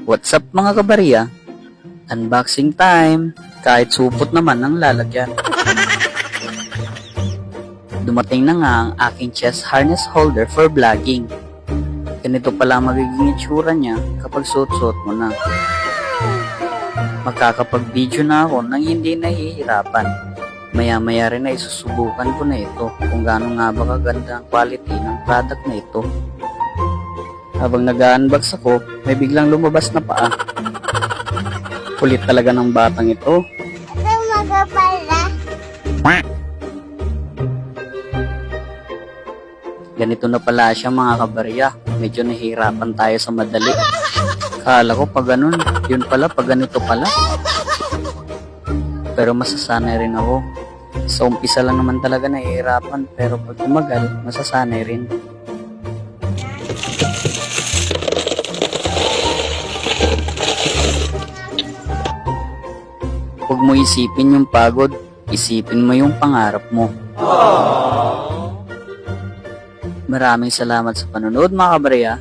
What's up mga kabarya? Unboxing time! Kahit supot naman ang lalagyan. Dumating na nga ang aking chest harness holder for vlogging. Ganito pala magiging itsura niya kapag suot-suot mo na. Magkakapag-video na ako nang hindi nahihirapan. Maya-maya rin ay susubukan ko na ito kung gaano nga ba kaganda ang quality ng product na ito. Habang nag-unbox ako, may biglang lumabas na paa. Kulit talaga ng batang ito. Ganito na pala siya mga kabarya. Medyo nahihirapan tayo sa madali. Kala ko pag ganun, yun pala pag ganito pala. Pero masasanay rin ako. Sa umpisa lang naman talaga nahihirapan, pero pag tumagal, masasanay rin. Huwag mo isipin yung pagod, isipin mo yung pangarap mo. Maraming salamat sa panonood mga kabarya.